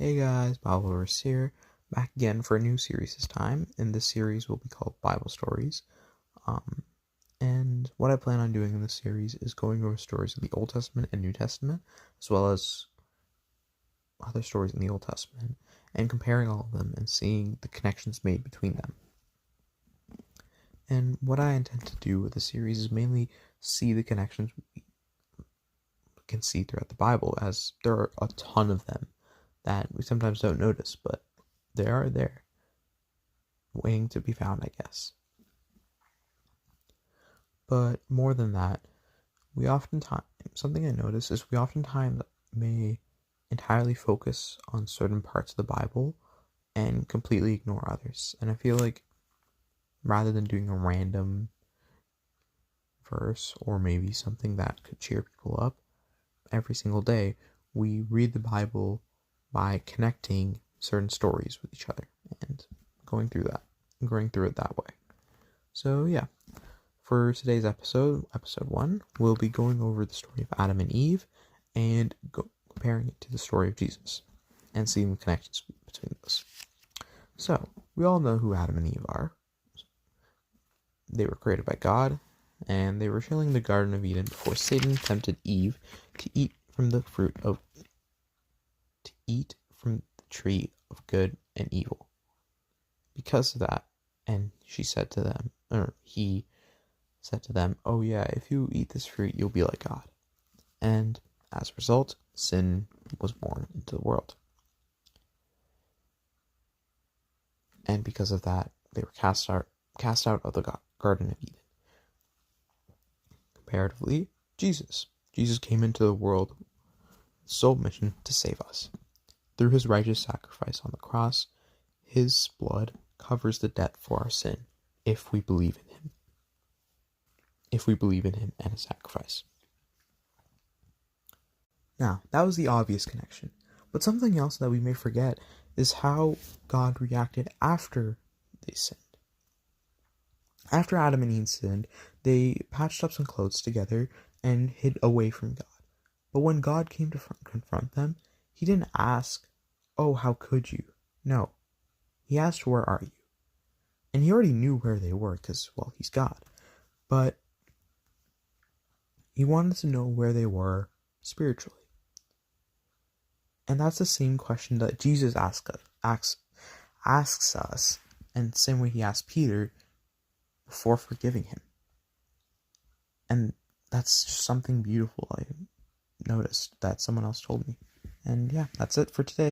Hey guys, Bible here, back again for a new series this time, and this series will be called Bible Stories. And what I plan on doing in this series is going over stories in the Old Testament and New Testament, as well as other stories in the Old Testament, and comparing all of them and seeing the connections made between them. And what I intend to do with the series is mainly see the connections we can see throughout the Bible, as there are a ton of them that we sometimes don't notice, but they are there, waiting to be found, I guess. But more than that, something I notice is we oftentimes may entirely focus on certain parts of the Bible and completely ignore others. And I feel like rather than doing a random verse or maybe something that could cheer people up every single day, we read the Bible by connecting certain stories with each other and going through it that way. So yeah, for today's episode 1, we'll be going over the story of Adam and Eve and comparing it to the story of Jesus and seeing the connections between those. So, we all know who Adam and Eve are. They were created by God, and they were chilling in the Garden of Eden before Satan tempted Eve to eat from the tree of good and evil. Because of that, and he said to them, "Oh yeah, if you eat this fruit, you'll be like God." And as a result, sin was born into the world. And because of that, they were cast out of the Garden of Eden. Comparatively, Jesus came into the world with the sole mission to save us. Through his righteous sacrifice on the cross, his blood covers the debt for our sin if we believe in him. If we believe in him and his sacrifice. Now, that was the obvious connection. But something else that we may forget is how God reacted after they sinned. After Adam and Eve sinned, they patched up some clothes together and hid away from God. But when God came to confront them, he didn't ask, "Oh, how could you?" No. He asked, "Where are you?" And he already knew where they were because, well, he's God. But he wanted to know where they were spiritually. And that's the same question that Jesus asks us, and the same way he asked Peter before forgiving him. And that's just something beautiful I noticed that someone else told me. And yeah, that's it for today.